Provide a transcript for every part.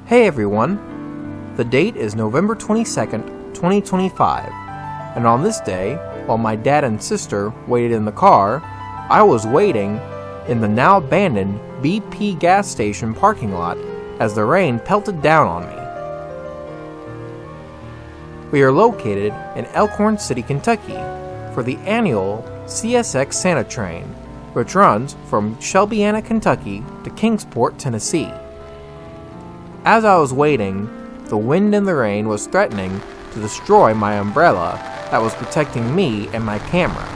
Hey everyone! The date is November 22nd, 2025, and on this day, while my dad and sister waited in the car, I was waiting in the now abandoned BP gas station parking lot as the rain pelted down on me. We are located in Elkhorn City Kentucky for the annual CSX Santa Train, which runs from Shelbyana, Kentucky to Kingsport, Tennessee. As I was waiting, the wind and the rain was threatening to destroy my umbrella that was protecting me and my camera.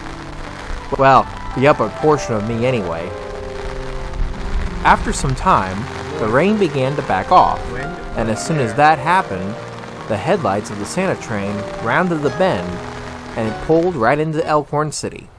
Well, the upper portion of me anyway. After some time, the rain began to back off, and as soon as that happened, the headlights of the Santa Train rounded the bend and it pulled right into Elkhorn City.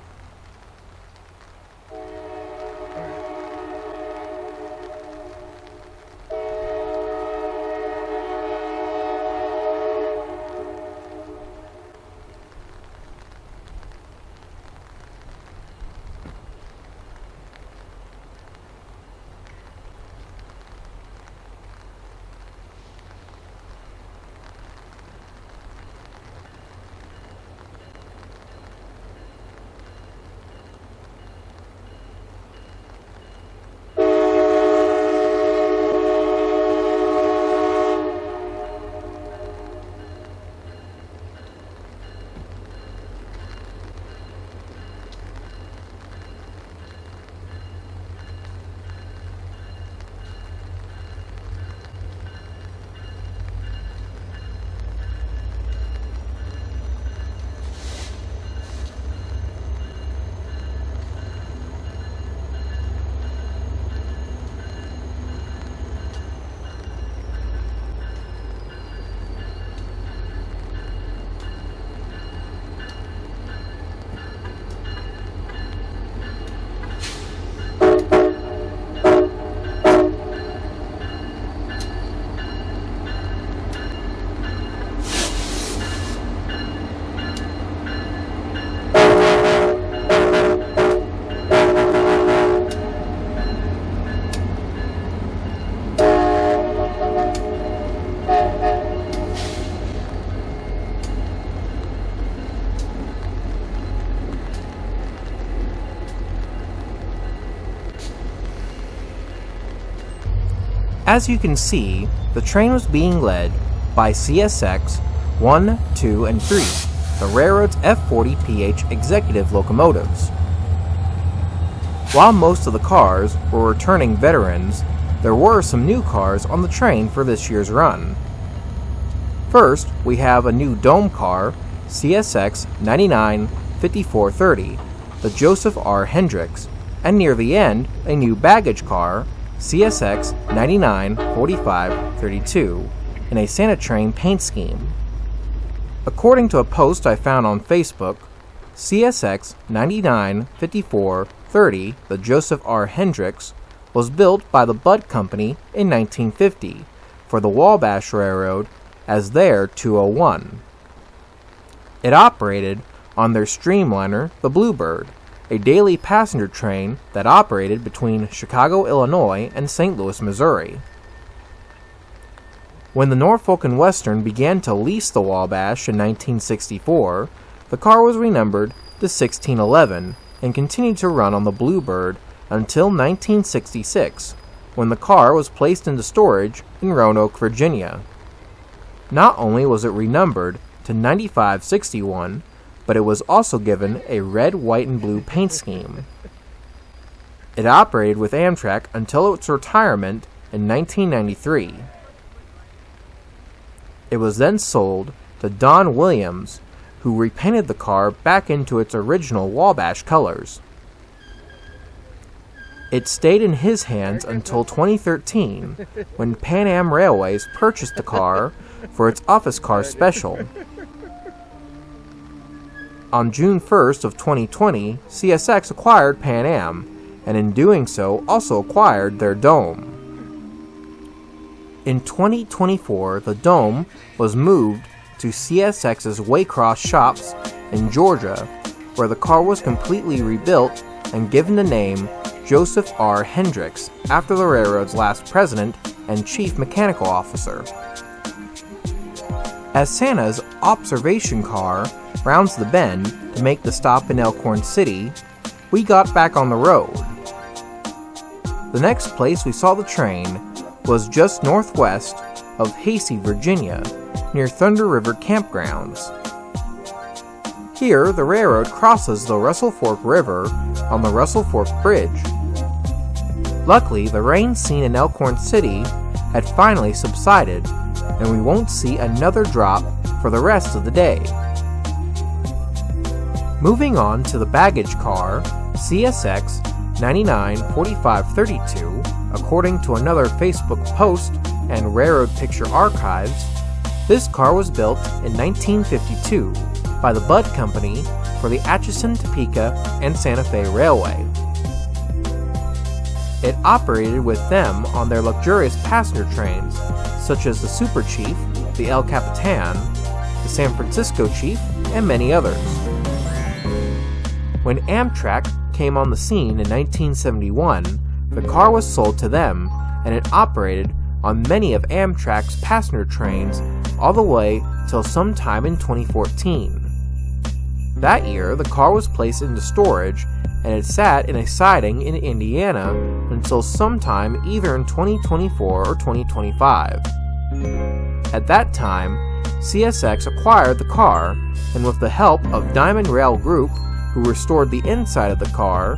As you can see, the train was being led by CSX 1, 2, and 3, the railroad's F40PH executive locomotives. While most of the cars were returning veterans, there were some new cars on the train for this year's run. First, we have a new dome car, CSX 995430, the Joseph R. Hendricks, and near the end, a new baggage car, CSX 994532, in a Santa Train paint scheme. According to a post I found on Facebook, CSX 995430, the Joseph R. Hendricks, was built by the Budd Company in 1950 for the Wabash Railroad as their 201. It operated on their streamliner, the Bluebird, a daily passenger train that operated between Chicago, Illinois and St. Louis, Missouri. When the Norfolk and Western began to lease the Wabash in 1964, the car was renumbered to 1611 and continued to run on the Bluebird until 1966, when the car was placed into storage in Roanoke, Virginia. Not only was it renumbered to 9561, but it was also given a red, white, and blue paint scheme. It operated with Amtrak until its retirement in 1993. It was then sold to Don Williams, who repainted the car back into its original Wabash colors. It stayed in his hands until 2013, when Pan Am Railways purchased the car for its office car special. On June 1st of 2020, CSX acquired Pan Am, and in doing so also acquired their dome. In 2024, the dome was moved to CSX's Waycross shops in Georgia, where the car was completely rebuilt and given the name Joseph R. Hendricks after the railroad's last president and Chief Mechanical Officer. As Santa's observation car rounds the bend to make the stop in Elkhorn City, we got back on the road. The next place we saw the train was just northwest of Hasey, Virginia, near Thunder River Campgrounds. Here, the railroad crosses the Russell Fork River on the Russell Fork Bridge. Luckily, the rain seen in Elkhorn City had finally subsided, and we won't see another drop for the rest of the day. Moving on to the baggage car, CSX 994532, according to another Facebook post and Railroad Picture Archives, this car was built in 1952 by the Budd Company for the Atchison, Topeka, and Santa Fe Railway. It operated with them on their luxurious passenger trains, such as the Super Chief, the El Capitan, the San Francisco Chief, and many others. When Amtrak came on the scene in 1971, the car was sold to them, and it operated on many of Amtrak's passenger trains all the way till sometime in 2014. That year, the car was placed into storage, and it sat in a siding in Indiana until sometime either in 2024 or 2025. At that time, CSX acquired the car, and with the help of Diamond Rail Group, who restored the inside of the car,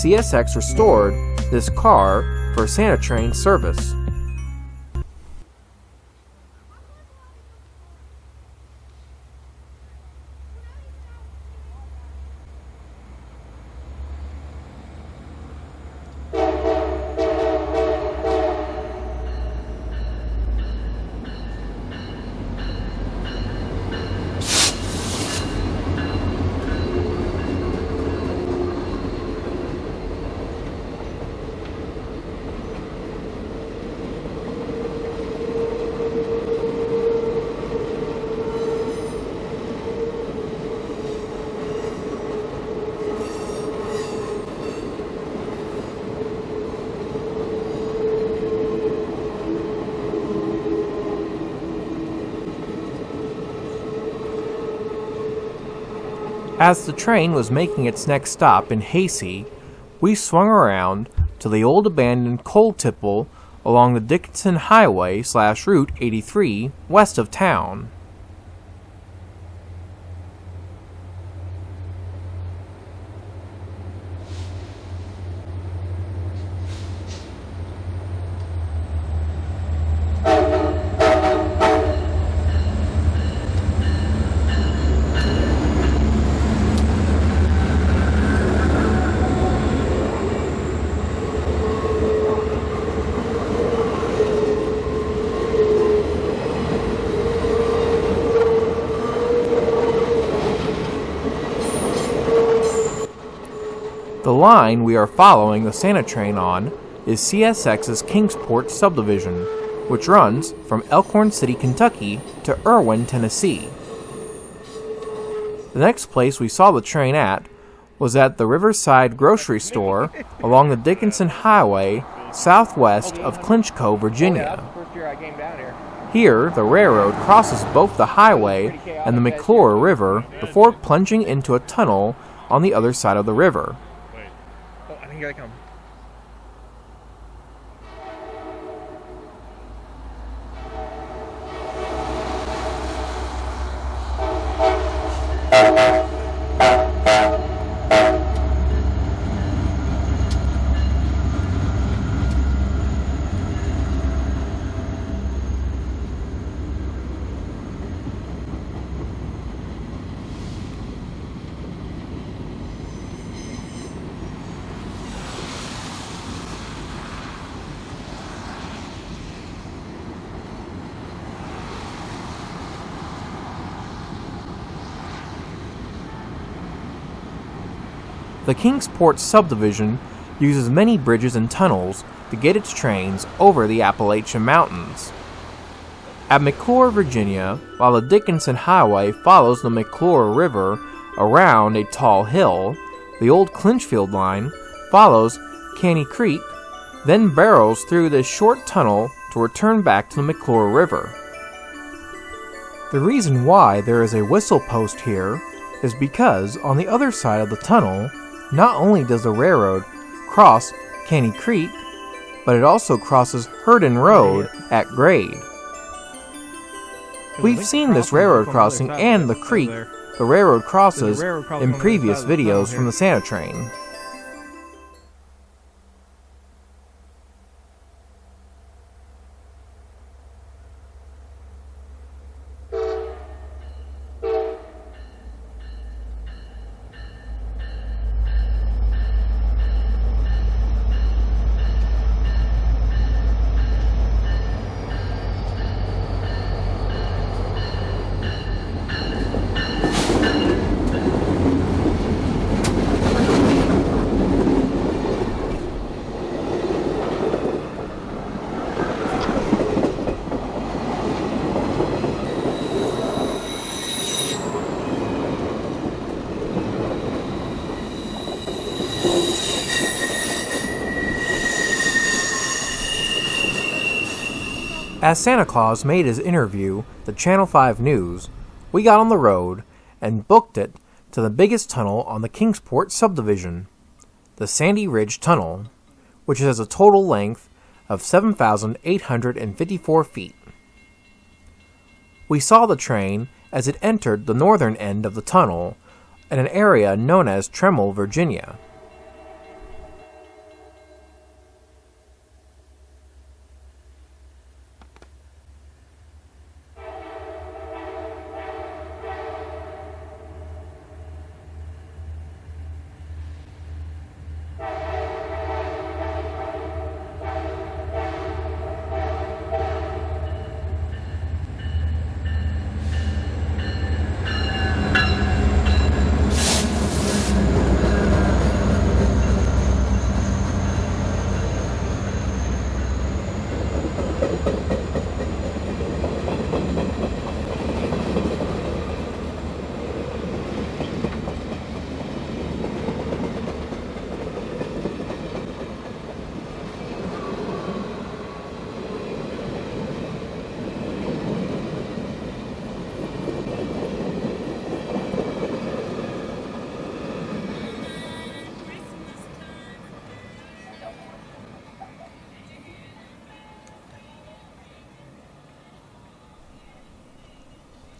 CSX restored this car for Santa Train service. As the train was making its next stop in Hasey, we swung around to the old abandoned coal tipple along the Dickinson Highway / Route 83 west of town. The line we are following the Santa Train on is CSX's Kingsport Subdivision, which runs from Elkhorn City, Kentucky to Erwin, Tennessee. The next place we saw the train at was at the Riverside Grocery Store along the Dickinson Highway southwest of Clinchco, Virginia. Here, the railroad crosses both the highway and the McClure River before plunging into a tunnel on the other side of the river. Here they come. The Kingsport Subdivision uses many bridges and tunnels to get its trains over the Appalachian Mountains. At McClure, Virginia, while the Dickinson Highway follows the McClure River around a tall hill, the old Clinchfield line follows Caney Creek, then barrels through this short tunnel to return back to the McClure River. The reason why there is a whistle post here is because on the other side of the tunnel, not only does the railroad cross Caney Creek, but it also crosses Herndon Road at grade. We've seen this railroad crossing and the creek the railroad crosses in previous videos from the Santa Train. As Santa Claus made his interview with Channel 5 News, we got on the road and booked it to the biggest tunnel on the Kingsport Subdivision, the Sandy Ridge Tunnel, which has a total length of 7,854 feet. We saw the train as it entered the northern end of the tunnel in an area known as Tremel, Virginia.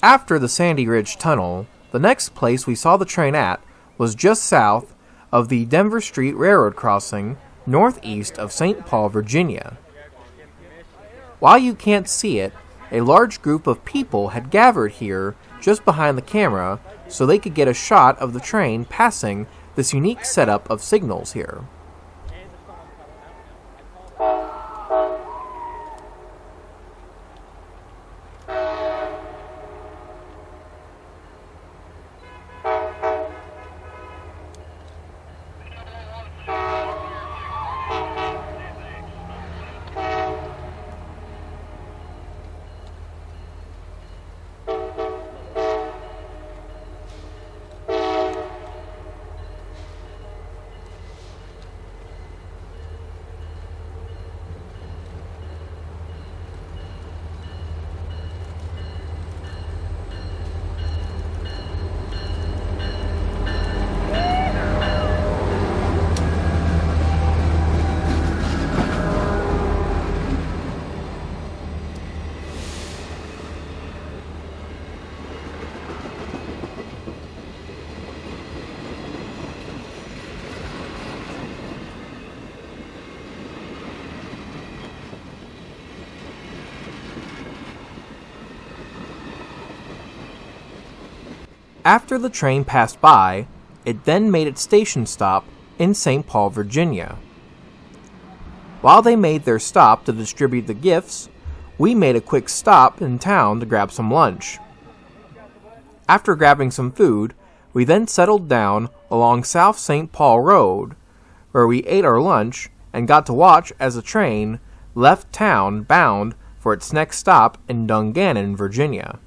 After the Sandy Ridge Tunnel, the next place we saw the train at was just south of the Denver Street Railroad crossing, northeast of St. Paul, Virginia. While you can't see it, a large group of people had gathered here just behind the camera so they could get a shot of the train passing this unique setup of signals here. After the train passed by, it then made its station stop in St. Paul, Virginia. While they made their stop to distribute the gifts, we made a quick stop in town to grab some lunch. After grabbing some food, we then settled down along South St. Paul Road, where we ate our lunch and got to watch as the train left town bound for its next stop in Dungannon, Virginia.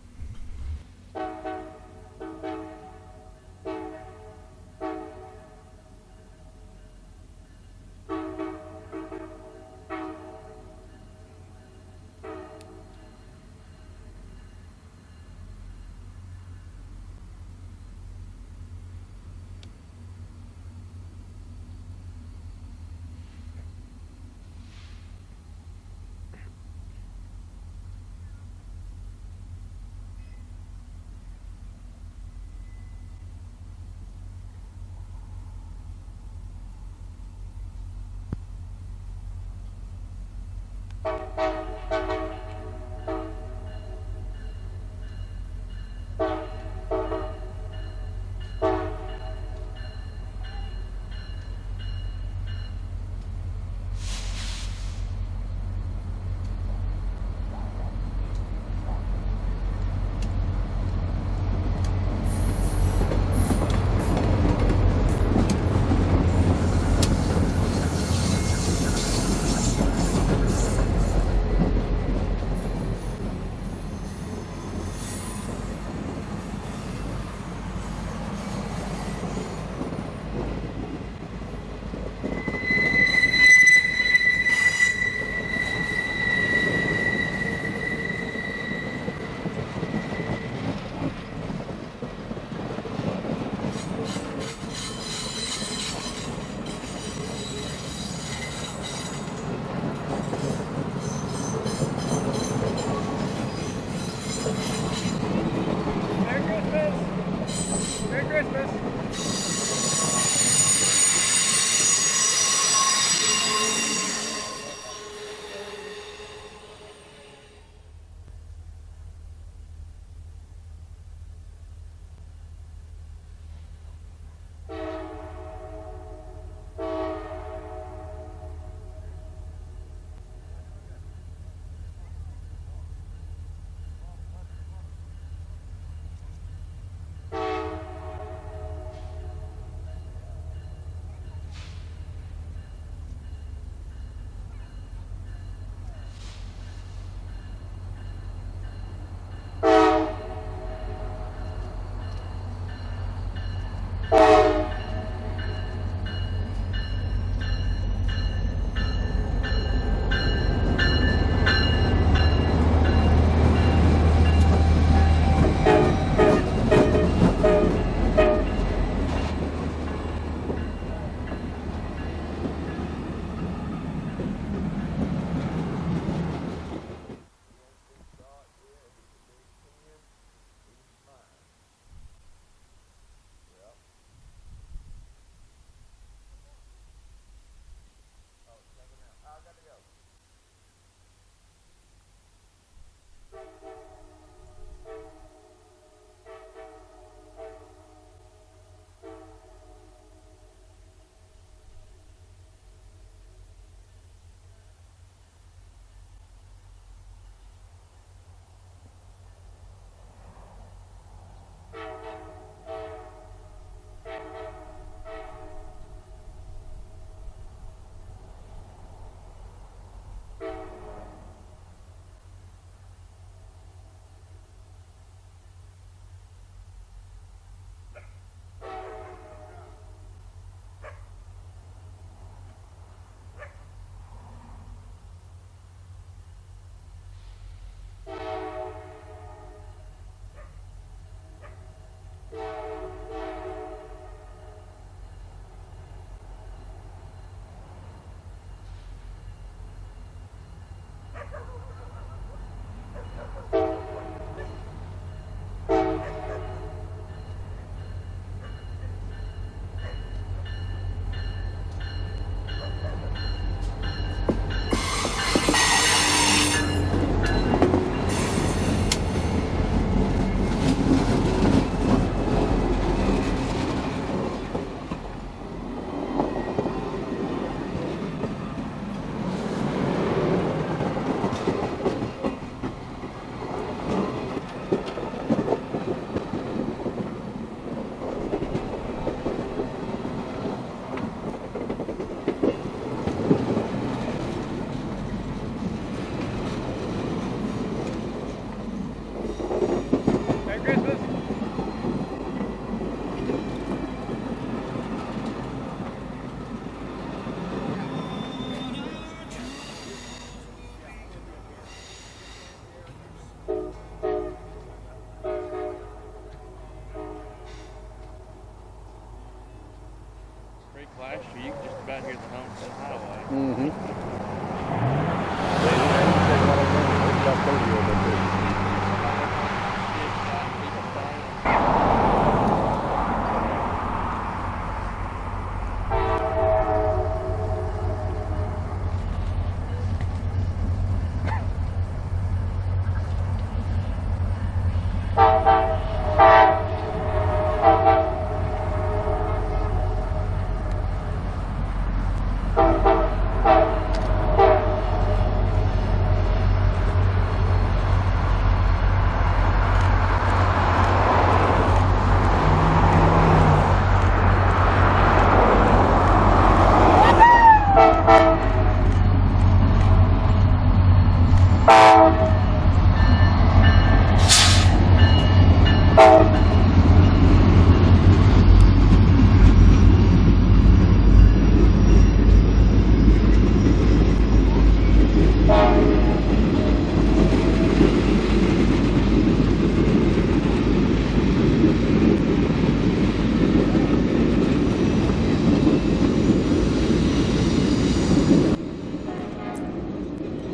last year, you could just about hear the humps on the highway.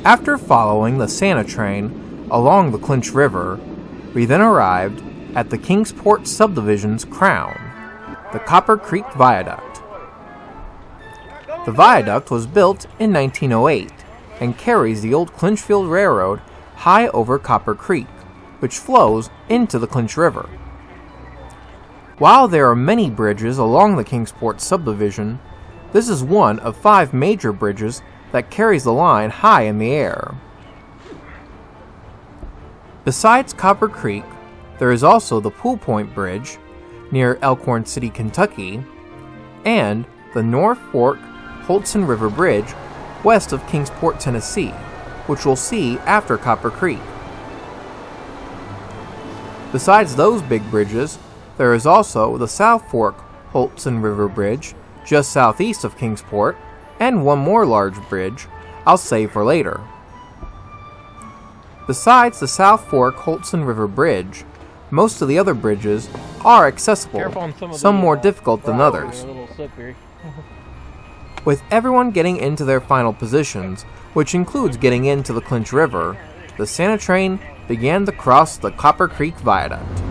After following the Santa Train along the Clinch River, we then arrived at the Kingsport Subdivision's crown, the Copper Creek Viaduct. The viaduct was built in 1908 and carries the old Clinchfield Railroad high over Copper Creek, which flows into the Clinch River. While there are many bridges along the Kingsport Subdivision, this is one of 5 major bridges that carries the line high in the air. Besides Copper Creek, there is also the Pool Point Bridge near Elkhorn City, Kentucky, and the North Fork Holtzen River Bridge west of Kingsport, Tennessee, which we'll see after Copper Creek. Besides those big bridges, there is also the South Fork Holtzen River Bridge just southeast of Kingsport, and one more large bridge I'll save for later. Besides the South Fork Holtzen River Bridge, most of the other bridges are accessible, some more difficult than others. With everyone getting into their final positions, which includes getting into the Clinch River, the Santa Train began to cross the Copper Creek Viaduct.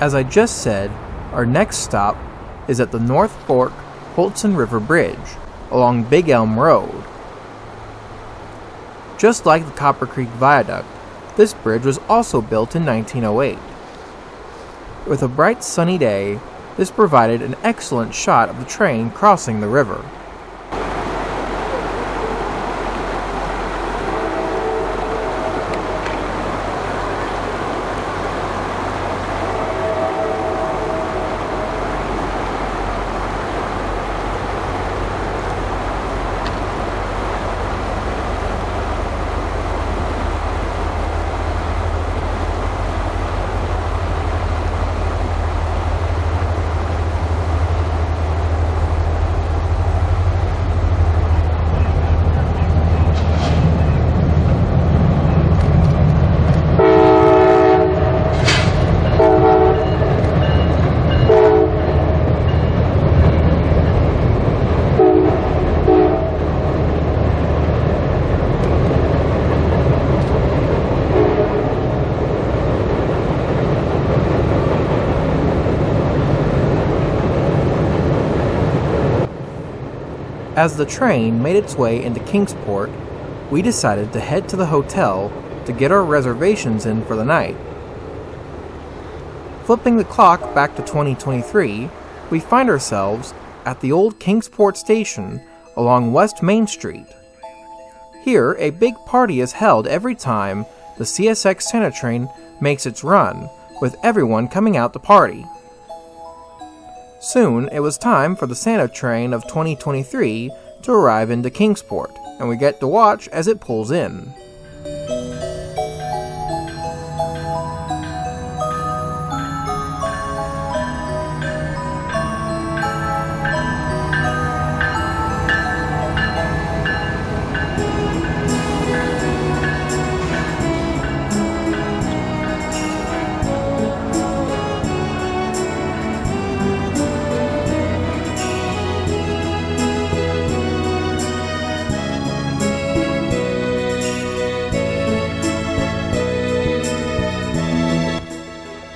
As I just said, our next stop is at the North Fork Holtzen River Bridge along Big Elm Road. Just like the Copper Creek Viaduct, this bridge was also built in 1908. With a bright sunny day, this provided an excellent shot of the train crossing the river. As the train made its way into Kingsport, we decided to head to the hotel to get our reservations in for the night. Flipping the clock back to 2023, we find ourselves at the old Kingsport station along West Main Street. Here, a big party is held every time the CSX Santa Train makes its run, with everyone coming out to party. Soon, it was time for the Santa Train of 2023 to arrive into Kingsport, and we get to watch as it pulls in.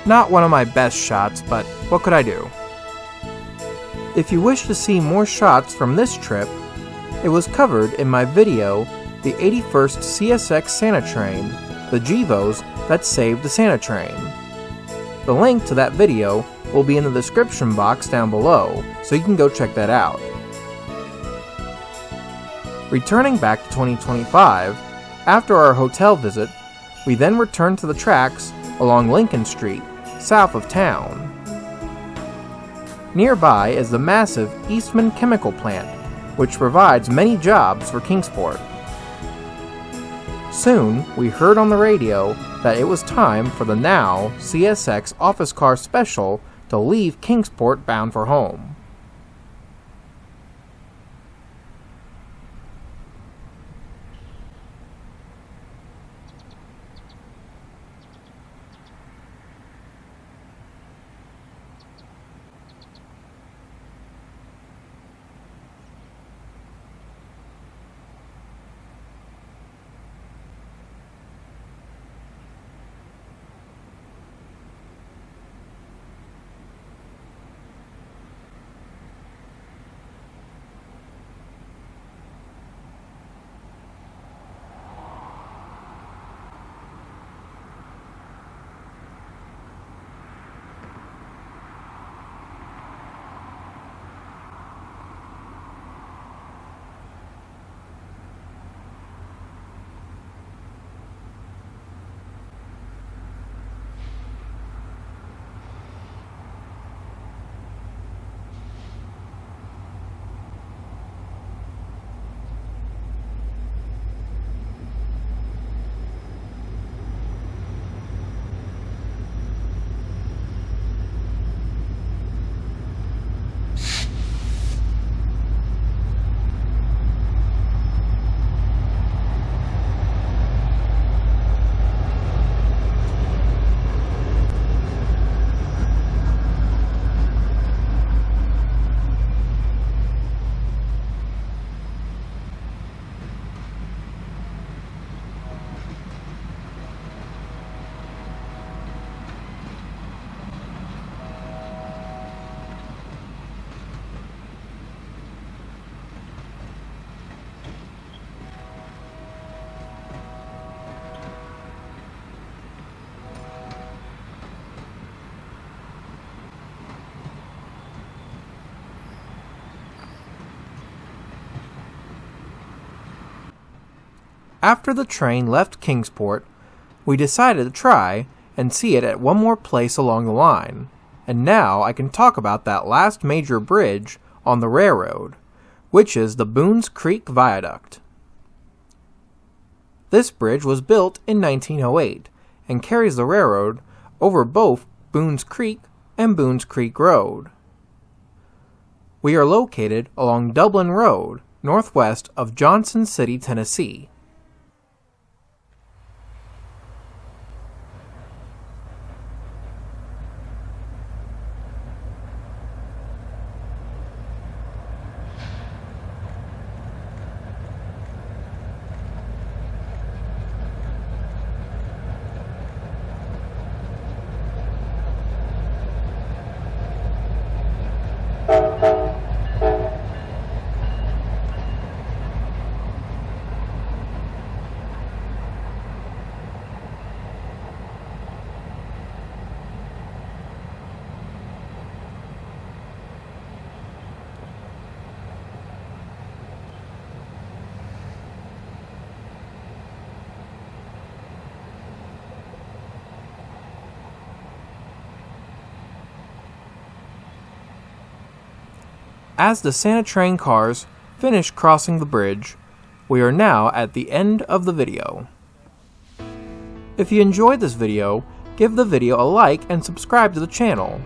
Not one of my best shots, but what could I do? If you wish to see more shots from this trip, it was covered in my video, The 81st CSX Santa Train, the GEVOs that saved the Santa Train. The link to that video will be in the description box down below, so you can go check that out. Returning back to 2025, after our hotel visit, we then returned to the tracks along Lincoln Street, south of town. Nearby is the massive Eastman Chemical Plant, which provides many jobs for Kingsport. Soon, we heard on the radio that it was time for the now CSX Office Car Special to leave Kingsport bound for home. After the train left Kingsport, we decided to try and see it at one more place along the line, and now I can talk about that last major bridge on the railroad, which is the Boones Creek Viaduct. This bridge was built in 1908 and carries the railroad over both Boones Creek and Boones Creek Road. We are located along Dublin Road, northwest of Johnson City, Tennessee. As the Santa Train cars finish crossing the bridge, we are now at the end of the video. If you enjoyed this video, give the video a like and subscribe to the channel.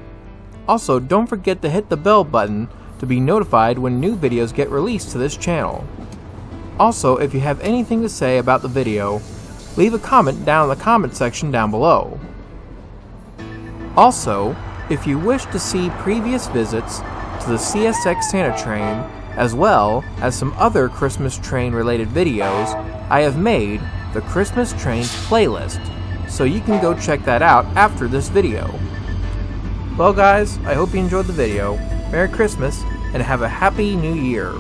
Also, don't forget to hit the bell button to be notified when new videos get released to this channel. Also, if you have anything to say about the video, leave a comment down in the comment section down below. Also, if you wish to see previous visits to the CSX Santa Train, as well as some other Christmas train related videos, I have made the Christmas Trains playlist, so you can go check that out after this video. Well guys, I hope you enjoyed the video. Merry Christmas, and have a Happy New Year.